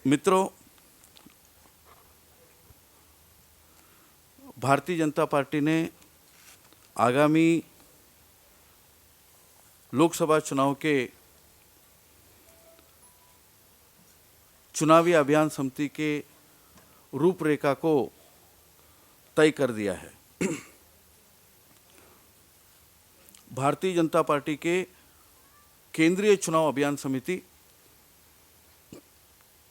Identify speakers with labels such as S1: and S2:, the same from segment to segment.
S1: मित्रों, भारतीय जनता पार्टी ने आगामी लोकसभा चुनाव के चुनावी अभियान समिति के रूपरेखा को तय कर दिया है। भारतीय जनता पार्टी के केंद्रीय चुनाव अभियान समिति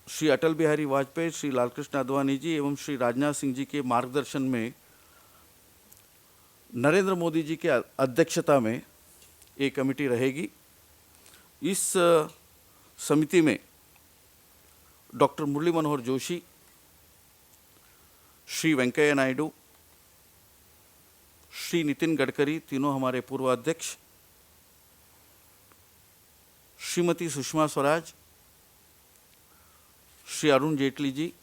S1: श्री अटल बिहारी वाजपेयी, श्री लालकृष्ण आडवाणी जी एवं श्री राजनाथ सिंह जी के मार्गदर्शन में नरेंद्र मोदी जी के अध्यक्षता में एक कमेटी रहेगी। इस समिति में डॉक्टर मुरली मनोहर जोशी, श्री वेंकैया नायडू, श्री नितिन गडकरी, तीनों हमारे पूर्व अध्यक्ष, श्रीमती सुषमा स्वराज, श्री अरुण जेटली जी,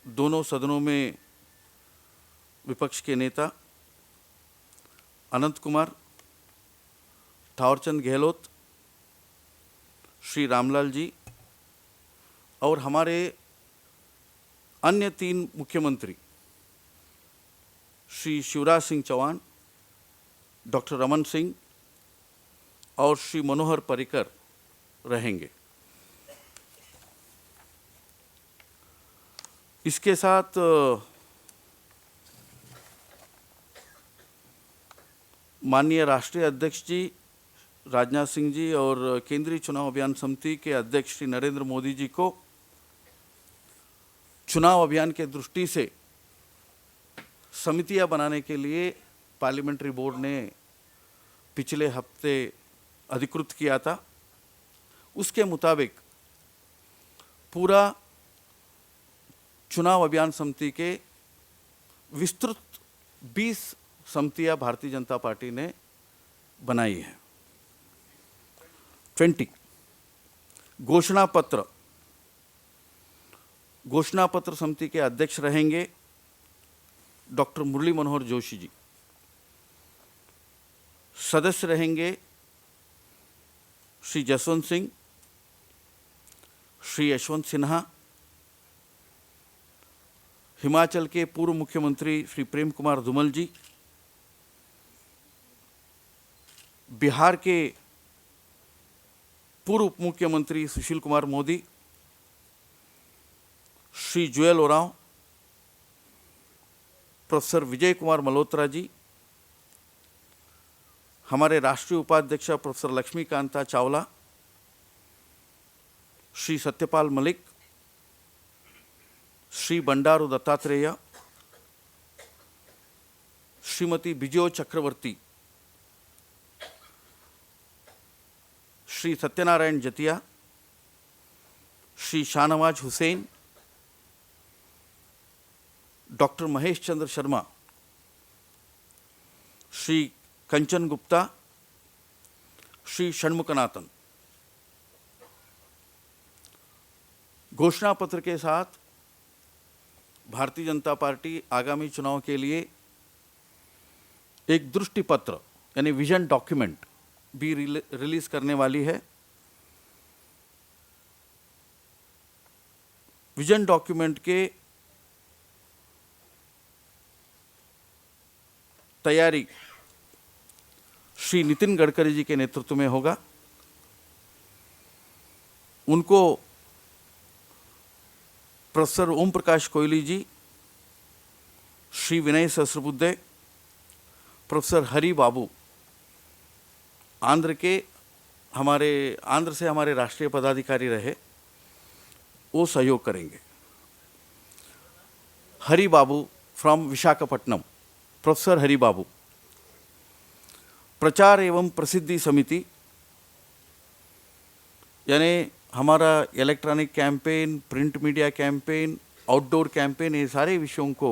S1: दोनों सदनों में विपक्ष के नेता, अनंत कुमार, थावरचंद गहलोत, श्री रामलाल जी और हमारे अन्य तीन मुख्यमंत्री श्री शिवराज सिंह चौहान, डॉक्टर रमन सिंह और श्री मनोहर पर्रिकर रहेंगे। इसके साथ माननीय राष्ट्रीय अध्यक्ष जी राजनाथ सिंह जी और केंद्रीय चुनाव अभियान समिति के अध्यक्ष श्री नरेंद्र मोदी जी को चुनाव अभियान के दृष्टि से समितियां बनाने के लिए पार्लियामेंट्री बोर्ड ने पिछले हफ्ते अधिकृत किया था। उसके मुताबिक पूरा चुनाव अभियान समिति के विस्तृत 20 समितियां भारतीय जनता पार्टी ने बनाई है। 20 घोषणा पत्र समिति के अध्यक्ष रहेंगे डॉक्टर मुरली मनोहर जोशी जी। सदस्य रहेंगे श्री जसवंत सिंह, श्री यशवंत सिन्हा, हिमाचल के पूर्व मुख्यमंत्री श्री प्रेम कुमार धूमल जी, बिहार के पूर्व उप मुख्यमंत्री सुशील कुमार मोदी, श्री जुएल ओरांव, प्रोफेसर विजय कुमार मल्होत्रा जी, हमारे राष्ट्रीय उपाध्यक्ष प्रोफेसर लक्ष्मीकांता चावला, श्री सत्यपाल मलिक, श्री बंडारू दत्तात्रेय, श्रीमती बिजो चक्रवर्ती, श्री सत्यनारायण जतिया, श्री शाहनवाज हुसैन, डॉक्टर महेश चंद्र शर्मा, श्री कंचन गुप्ता, श्री षणमुखनाथन। घोषणा पत्र के साथ भारतीय जनता पार्टी आगामी चुनाव के लिए एक दृष्टि पत्र यानी विजन डॉक्यूमेंट भी रिलीज करने वाली है। विजन डॉक्यूमेंट के तैयारी श्री नितिन गडकरी जी के नेतृत्व में होगा। उनको प्रोफेसर ओम प्रकाश कोहली जी, श्री विनय सहस्रबुद्धे, प्रोफेसर हरि बाबू, आंध्र से हमारे राष्ट्रीय पदाधिकारी रहे, वो सहयोग करेंगे। हरि बाबू फ्रॉम विशाखापट्टनम, प्रोफेसर हरि बाबू। प्रचार एवं प्रसिद्धि समिति यानी हमारा electronic campaign, print media campaign, outdoor campaign, ये सारे विषयों को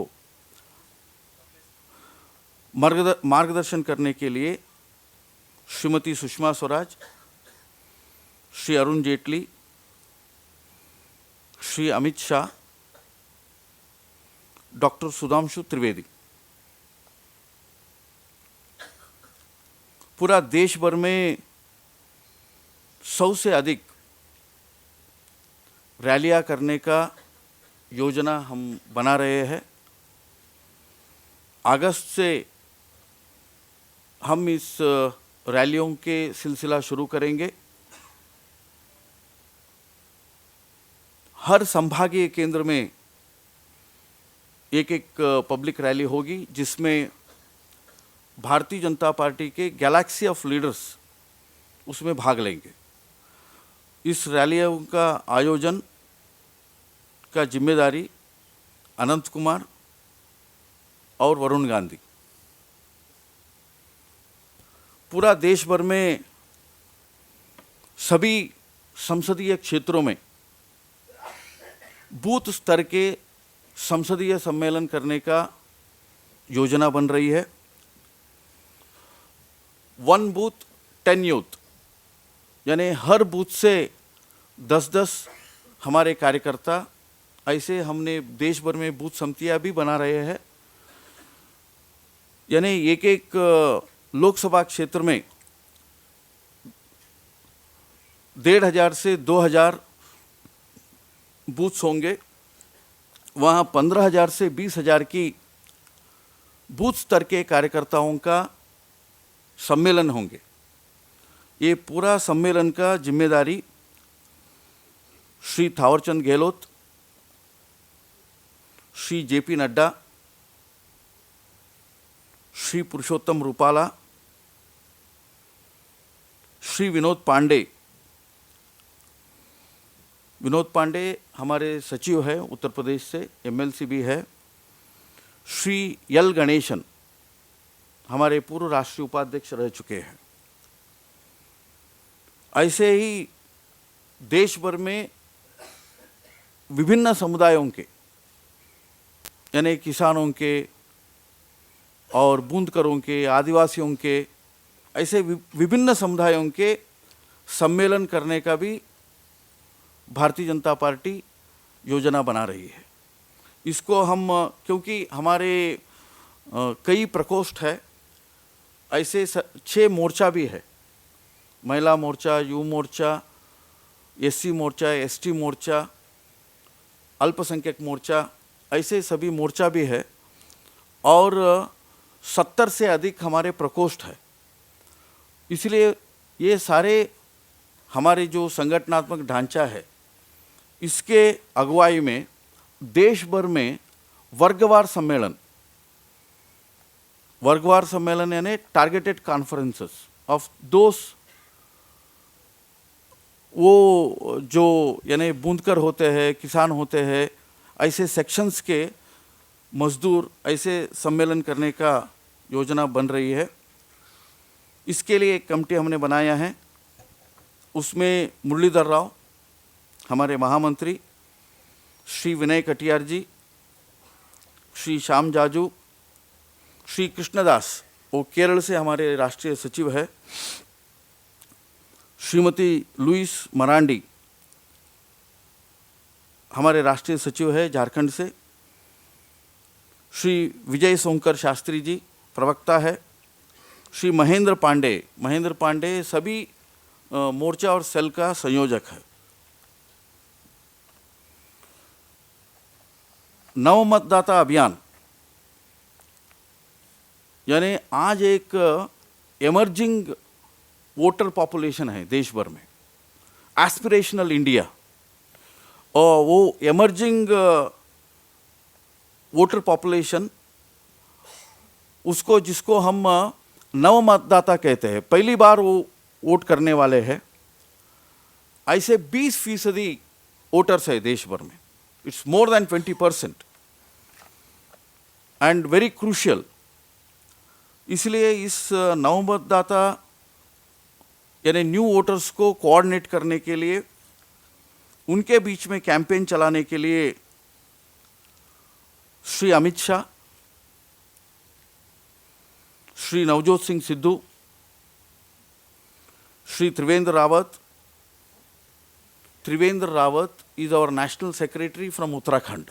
S1: मार्गदर्शन करने के लिए श्रीमती सुषमा स्वराज, श्री अरुण जेटली, श्री अमित शाह, डॉक्टर सुधांशु त्रिवेदी। पूरा देश भर में 100 से अधिक रैलियां करने का योजना हम बना रहे हैं। अगस्त से हम इस रैलियों के सिलसिला शुरू करेंगे। हर संभागीय केंद्र में एक एक पब्लिक रैली होगी, जिसमें भारतीय जनता पार्टी के गैलेक्सी ऑफ लीडर्स उसमें भाग लेंगे। इस रैलियों का आयोजन का जिम्मेदारी अनंत कुमार और वरुण गांधी। पूरा देश भर में सभी संसदीय क्षेत्रों में बूथ स्तर के संसदीय सम्मेलन करने का योजना बन रही है। 1 बूथ 10 यूथ, यानी हर बूथ से 10-10 हमारे कार्यकर्ता, ऐसे हमने देश भर में बूथ समितियां भी बना रहे हैं। यानी एक एक लोकसभा क्षेत्र में 1,500 से 2,000 बूथ्स होंगे। वहाँ 15,000 से 20,000 की बूथ स्तर के कार्यकर्ताओं का सम्मेलन होंगे। ये पूरा सम्मेलन का जिम्मेदारी श्री थावरचंद गहलोत, श्री जेपी नड्डा, श्री पुरुषोत्तम रूपाला, श्री विनोद पांडे। विनोद पांडे हमारे सचिव है, उत्तर प्रदेश से एमएलसी भी है। श्री एल गणेशन हमारे पूर्व राष्ट्रीय उपाध्यक्ष रह चुके हैं। ऐसे ही देश भर में विभिन्न समुदायों के, यानी किसानों के और बूंदकरों के, आदिवासियों के, ऐसे विभिन्न समुदायों के सम्मेलन करने का भी भारतीय जनता पार्टी योजना बना रही है। इसको हम, क्योंकि हमारे कई प्रकोष्ठ है, ऐसे 6 मोर्चा भी है। महिला मोर्चा, युवा मोर्चा, एससी मोर्चा, एसटी मोर्चा, अल्पसंख्यक मोर्चा, ऐसे सभी मोर्चा भी है। और 70 से अधिक हमारे प्रकोष्ठ है। इसलिए ये सारे हमारे जो संगठनात्मक ढांचा है, इसके अगुवाई में देश भर में वर्गवार सम्मेलन यानी टारगेटेड कॉन्फ्रेंसेस ऑफ दोस, वो जो यानी बूंदकर होते हैं, किसान होते हैं, ऐसे सेक्शंस के मजदूर, ऐसे सम्मेलन करने का योजना बन रही है। इसके लिए एक कमेटी हमने बनाया है। उसमें मुरलीधर राव हमारे महामंत्री, श्री विनय कटियार जी, श्री श्याम जाजू, श्री कृष्णदास, वो केरल से हमारे राष्ट्रीय सचिव है, श्रीमती लुइस मरांडी हमारे राष्ट्रीय सचिव है झारखंड से, श्री विजय सोंकर शास्त्री जी प्रवक्ता है, श्री महेंद्र पांडे सभी मोर्चा और सेल का संयोजक है। नव मतदाता अभियान, यानी आज एक एमर्जिंग वोटर पॉपुलेशन है देश भर में, एस्पिरेशनल इंडिया, और वो एमर्जिंग वोटर पॉपुलेशन, उसको जिसको हम नव मतदाता कहते हैं, पहली बार वो वोट करने वाले हैं, ऐसे 20% वोटर्स है देश भर में। It's more than 20% and very crucial. इसलिए इस नव मतदाता यानी न्यू वोटर्स को कोऑर्डिनेट करने के लिए, उनके बीच में कैंपेन चलाने के लिए Shri Amit Shah, Shri Navjot Singh Sidhu, Shri Trivendra Rawat is our national secretary from Uttarakhand.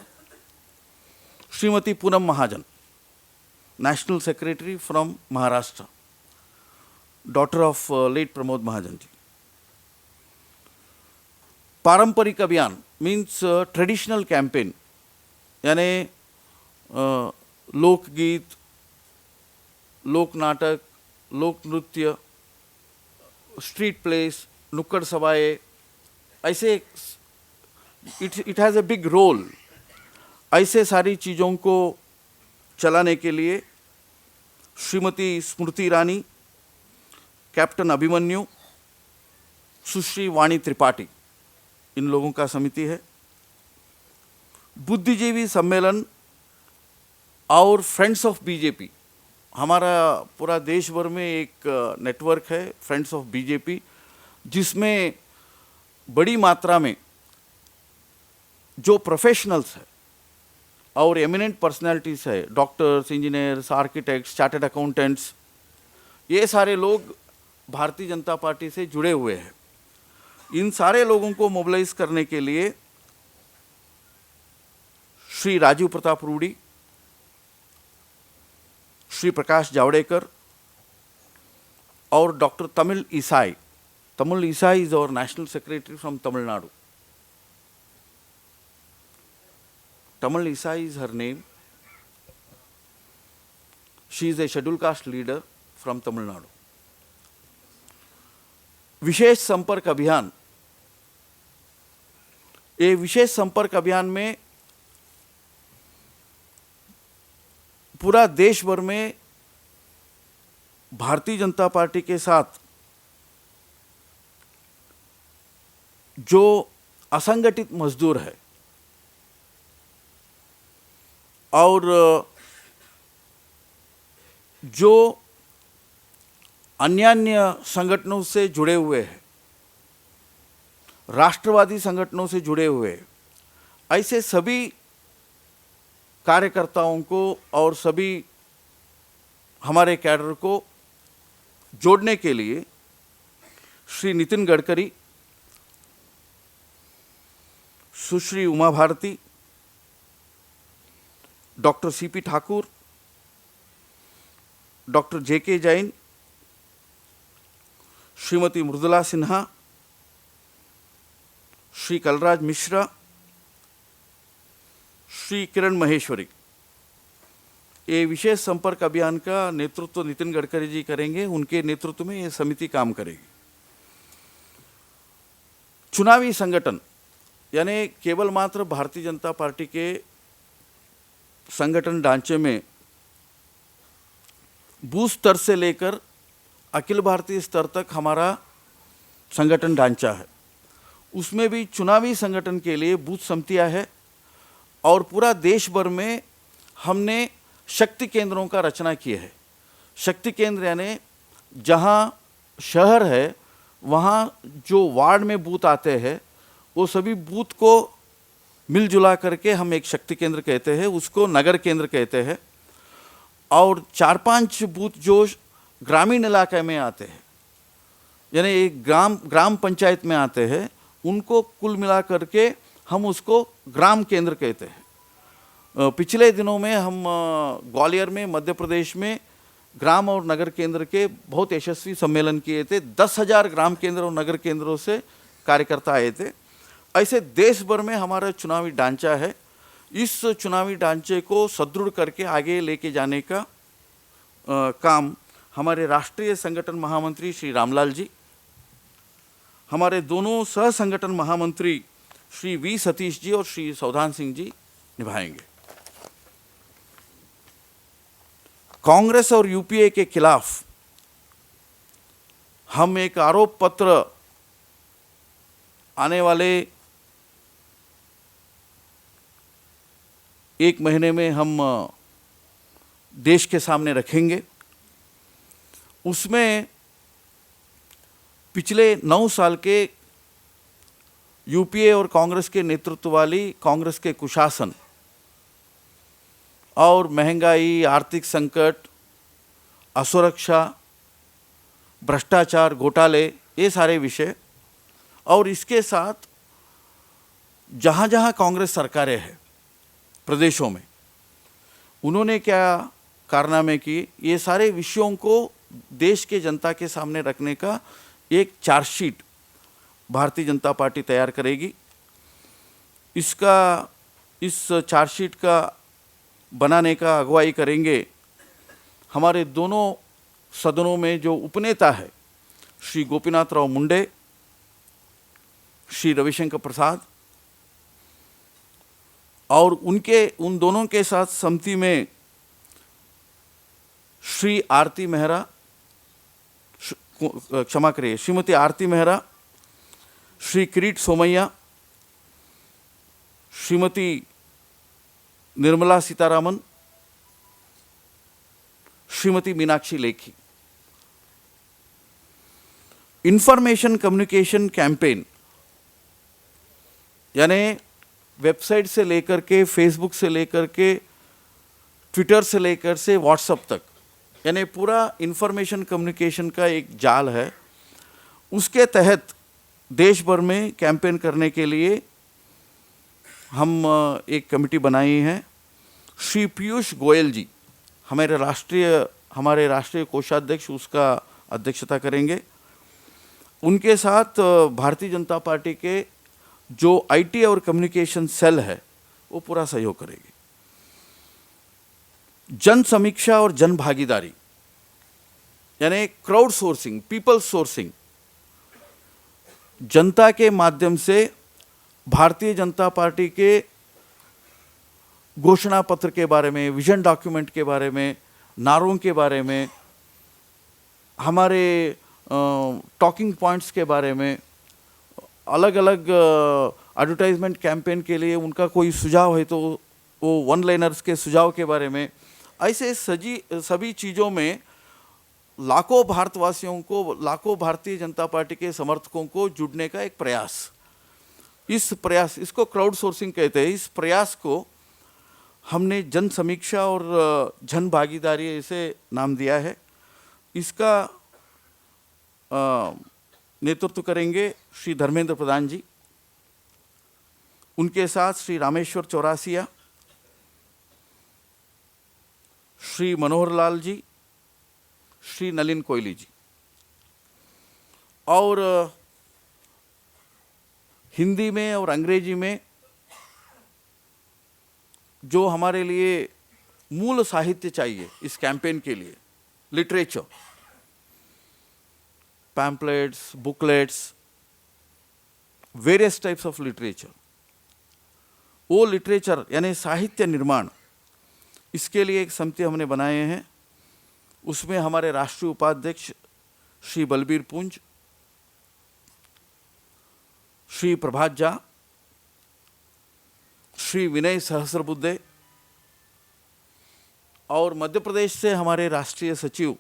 S1: Shrimati Poonam Mahajan, national secretary from Maharashtra, daughter of late Pramod Mahajan ji. पारंपरिक अभियान मीन्स ट्रेडिशनल कैंपेन, यानी लोकगीत, लोक नाटक, लोक नृत्य, स्ट्रीट प्लेस, नुक्कड़ सभाएं, ऐसे it has a big role. ऐसे सारी चीज़ों को चलाने के लिए श्रीमती स्मृति ईरानी, कैप्टन अभिमन्यु, सुश्री वाणी त्रिपाठी, इन लोगों का समिति है। बुद्धिजीवी सम्मेलन और फ्रेंड्स ऑफ बीजेपी, हमारा पूरा देश भर में एक नेटवर्क है फ्रेंड्स ऑफ बीजेपी, जिसमें बड़ी मात्रा में जो प्रोफेशनल्स है और एमिनेंट पर्सनालिटीज है, doctors, engineers, architects, chartered accountants, ये सारे लोग भारतीय जनता पार्टी से जुड़े हुए हैं। इन सारे लोगों को मोबिलाइज करने के लिए श्री राजीव प्रताप रूडी, श्री प्रकाश जावड़ेकर और doctor Tamil Isai is our national secretary from Tamil Nadu. Tamal Isai is her name. She is a scheduled caste leader from Tamil Nadu. विशेष संपर्क अभियान, ये विशेष संपर्क अभियान में पूरा देश भर में भारतीय जनता पार्टी के साथ जो असंगठित मजदूर है और जो अन्य संगठनों से जुड़े हुए हैं, राष्ट्रवादी संगठनों से जुड़े हुए हैं, ऐसे सभी कार्यकर्ताओं को और सभी हमारे कैडर को जोड़ने के लिए Shri Nitin Gadkari, Sushri Uma Bharti, doctor CP Thakur, doctor JK Jain, Shrimati Mridula Sinha, Shri Kalraj Mishra, Shri Kiran Maheshwari, ये विशेष संपर्क अभियान का नेतृत्व नितिन गडकरी जी करेंगे। उनके नेतृत्व में ये समिति काम करेगी। चुनावी संगठन, यानी केवल मात्र भारतीय जनता पार्टी के संगठन ढांचे में बूथ स्तर से लेकर अखिल भारतीय स्तर तक हमारा संगठन ढांचा है। उसमें भी चुनावी संगठन के लिए बूथ समितियां है और पूरा देश भर में हमने शक्ति केंद्रों का रचना की है। शक्ति केंद्र यानी जहां शहर है वहां जो वार्ड में बूथ आते हैं वो सभी बूथ को मिलजुला करके हम एक शक्ति केंद्र कहते हैं, उसको नगर केंद्र कहते हैं। और 4-5 बूथ जो ग्रामीण इलाके में आते हैं, यानी एक ग्राम पंचायत में आते हैं, उनको कुल मिला करके हम उसको ग्राम केंद्र कहते हैं। पिछले दिनों में हम ग्वालियर में, मध्य प्रदेश में ग्राम और नगर केंद्र के बहुत यशस्वी सम्मेलन किए थे। 10,000 ग्राम केंद्र और नगर केंद्रों से कार्यकर्ता आए थे। ऐसे देश भर में हमारा चुनावी ढांचा है। इस चुनावी ढांचे को सुदृढ़ करके आगे लेके जाने का काम हमारे राष्ट्रीय संगठन महामंत्री श्री रामलाल जी, हमारे दोनों सह संगठन महामंत्री श्री वी सतीश जी और श्री सौधान सिंह जी निभाएंगे। कांग्रेस और यूपीए के खिलाफ हम एक आरोप पत्र आने वाले 1 महीने में हम देश के सामने रखेंगे। उसमें पिछले 9 साल के यूपीए और कांग्रेस के नेतृत्व वाली कांग्रेस के कुशासन और महंगाई, आर्थिक संकट, असुरक्षा, भ्रष्टाचार, घोटाले, ये सारे विषय, और इसके साथ जहाँ जहाँ कांग्रेस सरकारें हैं प्रदेशों में, उन्होंने क्या कारनामे किए, ये सारे विषयों को देश के जनता के सामने रखने का एक चार्जशीट भारतीय जनता पार्टी तैयार करेगी। इस चार्जशीट का बनाने का अगुवाई करेंगे हमारे दोनों सदनों में जो उपनेता है, श्री गोपीनाथ राव मुंडे, श्री रविशंकर प्रसाद, और उन दोनों के साथ समिति में श्री आरती मेहरा, क्षमा करिए, Shrimati Aarti Mehra, Shri Kirit Somaiya, Shrimati Nirmala Sitharaman, Shrimati Meenakshi Lekhi. Information communication campaign यानी वेबसाइट से लेकर के, फेसबुक से लेकर के, ट्विटर से लेकर से व्हाट्सएप तक, यानी पूरा इंफॉर्मेशन कम्युनिकेशन का एक जाल है। उसके तहत देश भर में कैंपेन करने के लिए हम एक कमेटी बनाई है। श्री पीयूष गोयल जी हमारे राष्ट्रीय कोषाध्यक्ष उसका अध्यक्षता करेंगे। उनके साथ भारतीय जनता पार्टी के जो आईटी और कम्युनिकेशन सेल है वो पूरा सहयोग करेगी। जन समीक्षा और जन भागीदारी यानी क्राउड सोर्सिंग, पीपल सोर्सिंग, जनता के माध्यम से भारतीय जनता पार्टी के घोषणा पत्र के बारे में, विजन डॉक्यूमेंट के बारे में, नारों के बारे में, हमारे टॉकिंग पॉइंट्स के बारे में, अलग अलग एडवर्टाइजमेंट कैंपेन के लिए उनका कोई सुझाव है तो वो वन लाइनर्स के सुझाव के बारे में, ऐसे सभी चीज़ों में लाखों भारतवासियों को, लाखों भारतीय जनता पार्टी के समर्थकों को जुड़ने का एक प्रयास। इसको क्राउड सोर्सिंग कहते हैं। इस प्रयास को हमने जन समीक्षा और जन भागीदारी ऐसे नाम दिया है। इसका नेतृत्व करेंगे श्री धर्मेंद्र प्रधान जी, उनके साथ श्री रामेश्वर चौरासिया, श्री मनोहर लाल जी, श्री नलिन कोयली जी, और हिंदी में और अंग्रेजी में जो हमारे लिए मूल साहित्य चाहिए इस कैंपेन के लिए, literature, pamphlets, booklets, various types of literature, वो लिटरेचर यानी साहित्य निर्माण, इसके लिए एक समिति हमने बनाए हैं। उसमें हमारे राष्ट्रीय उपाध्यक्ष श्री बलबीर पुंज, श्री प्रभात झा, श्री विनय सहस्रबुद्धे, और मध्य प्रदेश से हमारे राष्ट्रीय सचिव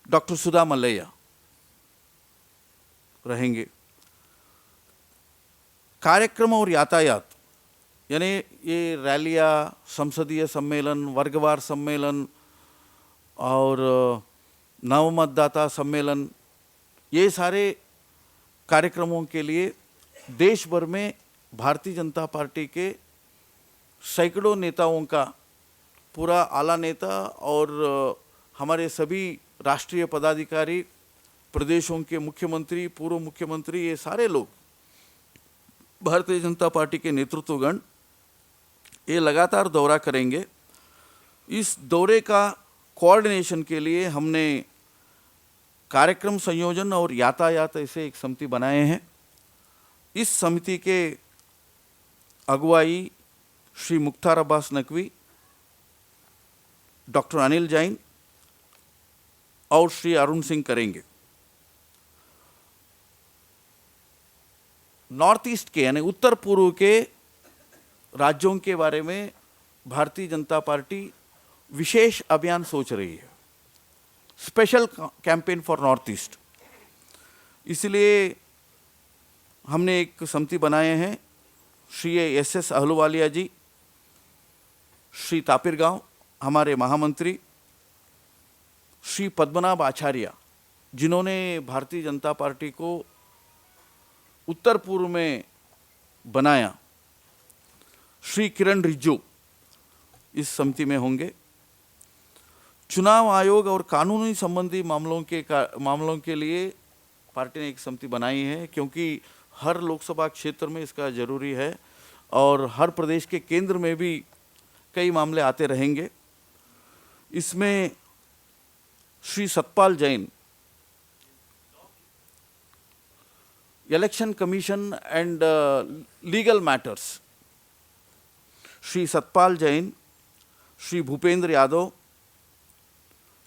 S1: डॉक्टर सुधा मल्लैया रहेंगे। कार्यक्रम और यातायात यानी ये रैलियाँ, संसदीय सम्मेलन, वर्गवार सम्मेलन और नवमतदाता सम्मेलन, ये सारे कार्यक्रमों के लिए देश भर में भारतीय जनता पार्टी के सैकड़ों नेताओं का पूरा आला नेता और हमारे सभी राष्ट्रीय पदाधिकारी, प्रदेशों के मुख्यमंत्री, पूर्व मुख्यमंत्री, ये सारे लोग भारतीय जनता पार्टी के नेतृत्वगण ये लगातार दौरा करेंगे। इस दौरे का कोऑर्डिनेशन के लिए हमने कार्यक्रम संयोजन और यातायात ऐसे एक समिति बनाए हैं। इस समिति के अगुवाई श्री मुख्तार अब्बास नकवी, डॉक्टर अनिल जैन और श्री अरुण सिंह करेंगे। नॉर्थ ईस्ट के यानी उत्तर पूर्व के राज्यों के बारे में भारतीय जनता पार्टी विशेष अभियान सोच रही है, special campaign for north east. इसलिए हमने एक समिति बनाए हैं। श्री एस अहलुवालिया जी, श्री तापिर गांव हमारे महामंत्री, श्री पद्मनाभ आचार्य जिन्होंने भारतीय जनता पार्टी को उत्तर पूर्व में बनाया, श्री किरण रिजिजू इस समिति में होंगे। चुनाव आयोग और कानूनी संबंधी मामलों के लिए पार्टी ने एक समिति बनाई है, क्योंकि हर लोकसभा क्षेत्र में इसका जरूरी है और हर प्रदेश के केंद्र में भी कई मामले आते रहेंगे। इसमें Shri Satpal Jain, election commission and legal matters, Shri Satpal Jain, Shri Bhupendra Yadav,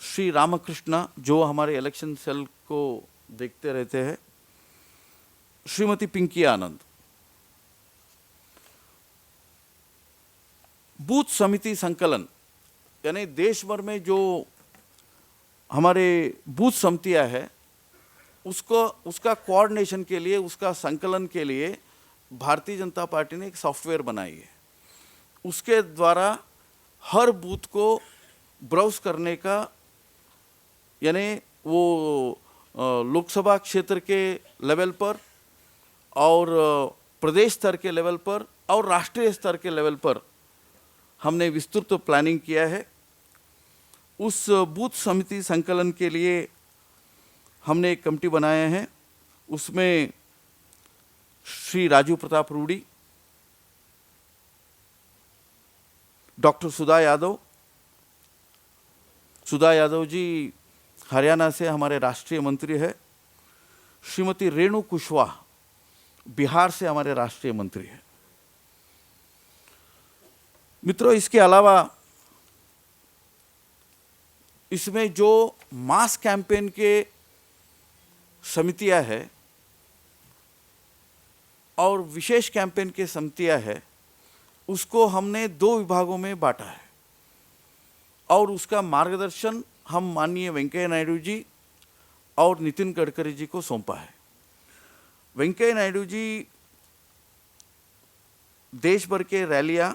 S1: Shri Ramakrishna जो हमारे इलेक्शन सेल को देखते रहते हैं, श्रीमती पिंकी आनंद। बूथ समिति संकलन यानी देश भर में जो हमारे बूथ समितियां हैं उसका कोऑर्डिनेशन के लिए, उसका संकलन के लिए भारतीय जनता पार्टी ने एक सॉफ्टवेयर बनाई है। उसके द्वारा हर बूथ को ब्राउज करने का, यानी वो लोकसभा क्षेत्र के लेवल पर और प्रदेश स्तर के लेवल पर और राष्ट्रीय स्तर के लेवल पर हमने विस्तृत प्लानिंग किया है। उस बूथ समिति संकलन के लिए हमने एक कमेटी बनाया है। उसमें श्री राजू प्रताप रूडी, डॉक्टर सुधा यादव जी हरियाणा से हमारे राष्ट्रीय मंत्री है, श्रीमती रेणु कुशवाहा बिहार से हमारे राष्ट्रीय मंत्री है। मित्रों, इसके अलावा इसमें जो मास कैंपेन के समितियां हैं और विशेष कैंपेन के समितियां हैं, उसको हमने 2 विभागों में बांटा है और उसका मार्गदर्शन हम माननीय वेंकैया नायडू जी और नितिन गडकरी जी को सौंपा है। वेंकैया नायडू जी देश भर के रैलियां,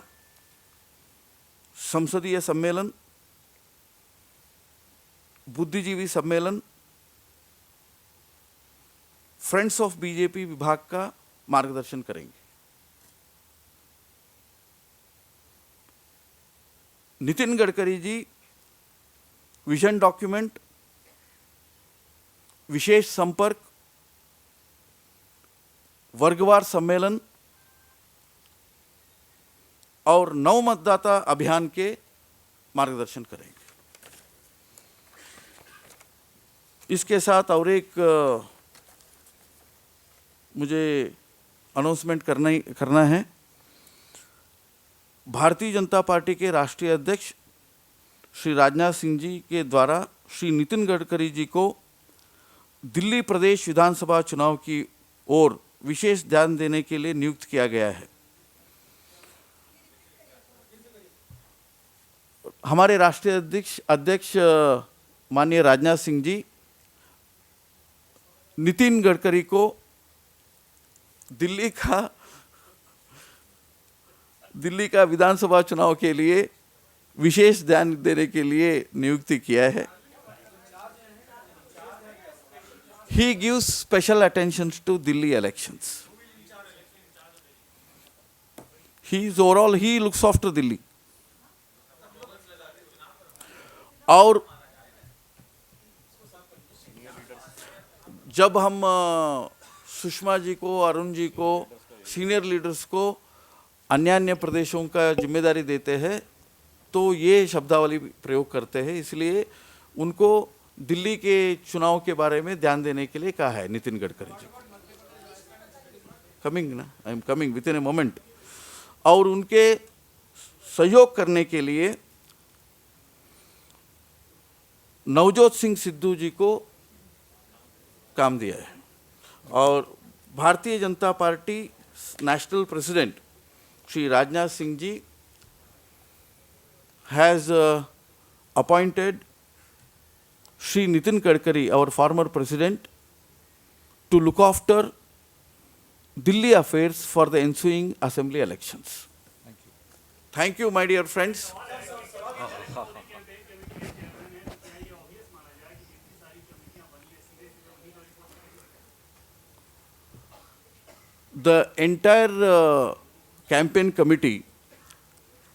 S1: संसदीय सम्मेलन, बुद्धिजीवी सम्मेलन, फ्रेंड्स ऑफ बीजेपी विभाग का मार्गदर्शन करेंगे। नितिन गडकरी जी विजन डॉक्यूमेंट, विशेष संपर्क, वर्गवार सम्मेलन और नव मतदाता अभियान के मार्गदर्शन करेंगे। इसके साथ और एक मुझे अनाउंसमेंट करना है। भारतीय जनता पार्टी के राष्ट्रीय अध्यक्ष श्री राजनाथ सिंह जी के द्वारा श्री नितिन गडकरी जी को दिल्ली प्रदेश विधानसभा चुनाव की ओर विशेष ध्यान देने के लिए नियुक्त किया गया है। हमारे राष्ट्रीय अध्यक्ष माननीय राजनाथ सिंह जी नितिन गडकरी को दिल्ली का विधानसभा चुनाव के लिए विशेष ध्यान देने के लिए नियुक्ति किया है। He gives special attention to Delhi elections. He looks after Delhi. और जब हम सुषमा जी को, अरुण जी को, सीनियर लीडर्स को अन्य प्रदेशों का जिम्मेदारी देते हैं तो ये शब्दावली प्रयोग करते हैं, इसलिए उनको दिल्ली के चुनाव के बारे में ध्यान देने के लिए कहा है Nitin Gadkari ji. I am coming with in a moment. और उनके सहयोग करने के लिए नवजोत सिंह सिद्धू जी को काम दिया है। और Bharatiya Janata Party national president Shri Rajnath Singh ji has appointed Shri Nitin Gadkari, our former president, to look after Delhi affairs for the ensuing assembly elections. Thank you. Thank you, my dear friends. The entire campaign committee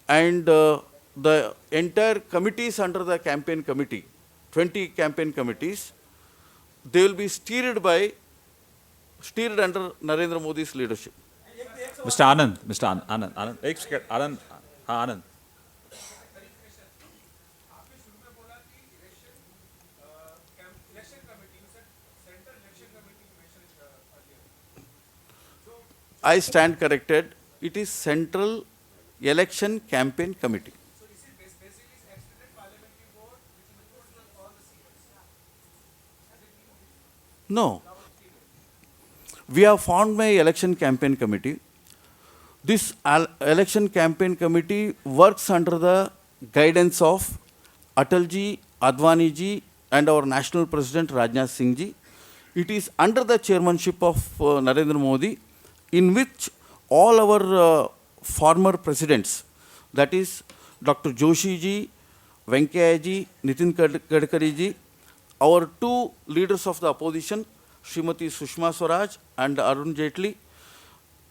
S1: and the entire committees under the campaign committee, 20 campaign committees, they will be steered by steered under Narendra Modi's leadership.
S2: Mister Anand, Anand एक second, Anand, हाँ Anand,
S1: I stand corrected. It is Central Election Campaign Committee. No. We have formed an election campaign committee. This election campaign committee works under the guidance of Atalji, Advaniji, and our national president Rajnath Singh ji. It is under the chairmanship of Narendra Modi, in which all our former presidents, that is Dr. Joshi ji, Venkaiah ji, Nitin Gadkari ji, our two leaders of the opposition, Srimati Sushma Swaraj and Arun Jaitley,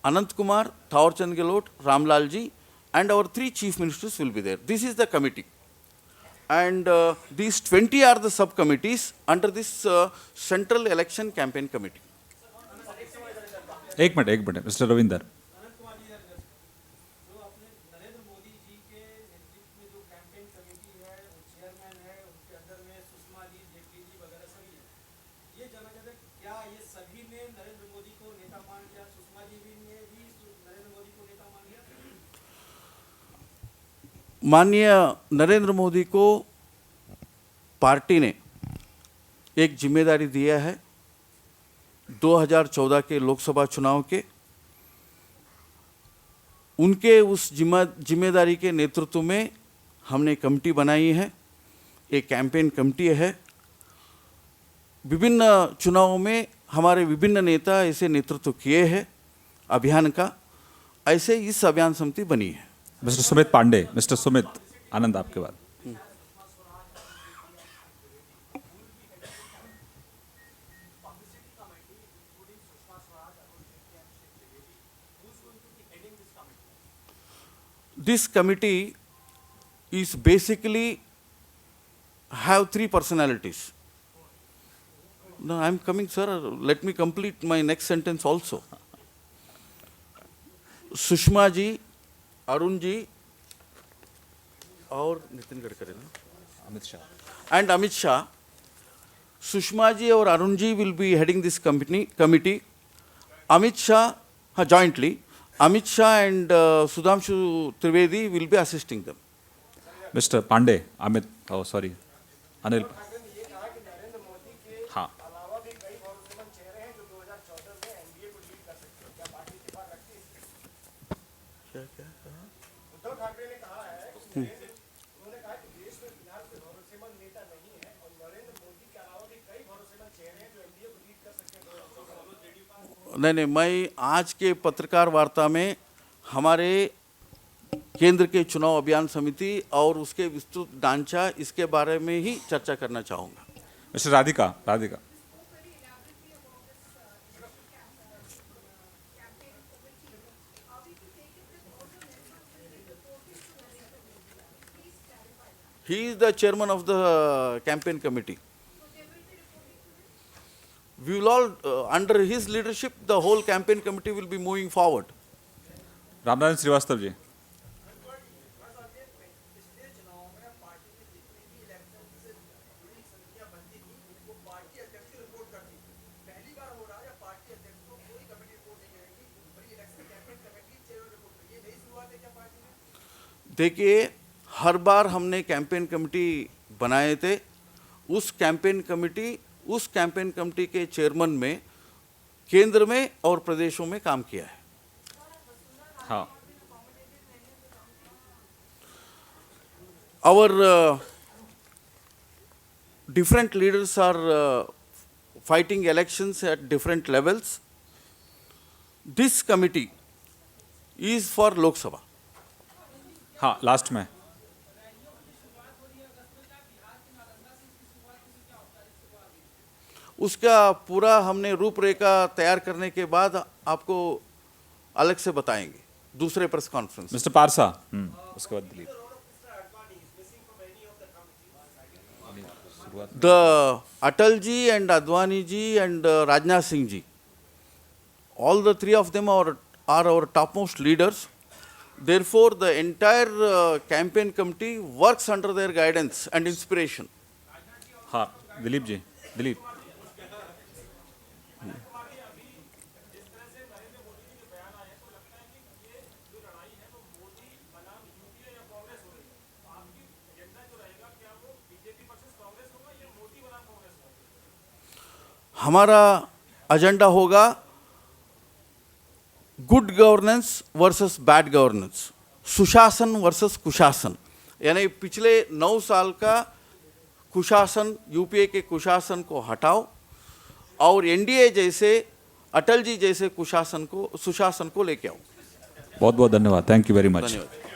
S1: Anant Kumar, Thawar Chand Gehlot, Ramlal ji, and our three chief ministers will be there. This is the committee. And these 20 are the subcommittees under this Central Election Campaign Committee.
S2: एक minute, mister Ravinder,
S1: माननीय नरेंद्र मोदी को party ने एक जिम्मेदारी दिया है 2014 के लोकसभा चुनाव के। उनके उस जिम्मेदारी के नेतृत्व में हमने कमेटी बनाई है, एक कैंपेन कमेटी है। विभिन्न चुनावों में हमारे विभिन्न नेता ऐसे नेतृत्व किए हैं अभियान का, ऐसे इस अभियान समिति बनी है।
S2: मिस्टर सुमित पांडे, मिस्टर सुमित, आनंद आपके बाद।
S1: This committee is basically have three personalities. No, I am coming, sir. Let me complete my next sentence also. Sushma ji, Arun ji और नितिन गडकरी ना,
S2: Amit Shah,
S1: and Amit Shah. Sushma ji or Arun ji will be heading this committee. Amit Shah, jointly. Amit Shah and Sudhanshu Trivedi will be assisting them.
S2: Mister Pandey, Amit, oh sorry, Anil, हाँ,
S1: नहीं, मैं आज के पत्रकार वार्ता में हमारे केंद्र के चुनाव अभियान समिति और उसके विस्तृत ढांचा, इसके बारे में ही चर्चा करना चाहूँगा।
S2: Mister Radhika,
S1: He is the chairman of the campaign committee. We will all, under his leadership, the whole campaign committee will be moving forward.
S2: Ramnarayan Srivastava ji,
S1: देखिए, हर बार हमने कैंपेन कमेटी बनाए थे। उस कैंपेन कमेटी के चेयरमैन में केंद्र में और प्रदेशों में काम किया है।
S2: हाँ,
S1: our different leaders are fighting elections at different levels. This committee is for Lok Sabha.
S2: हाँ, लास्ट में
S1: उसका पूरा हमने रूपरेखा तैयार करने के बाद आपको अलग से बताएंगे दूसरे प्रेस कॉन्फ्रेंस।
S2: मिस्टर पारसा, उसके बाद Dilip.
S1: The Atal ji and Advani ji and Rajnath Singh ji, all the three of them are our topmost leaders. Therefore, the entire campaign committee works under their guidance and inspiration.
S2: हाँ दिलीप जी, दिलीप
S1: हमारा agenda होगा good governance versus bad governance, सुशासन versus कुशासन। यानी पिछले 9 साल का कुशासन, यूपीए के कुशासन को हटाओ और एनडीए जैसे, अटल जी जैसे सुशासन को लेके आओ।
S2: बहुत बहुत धन्यवाद, थैंक यू वेरी मच।
S1: धन्यवाद।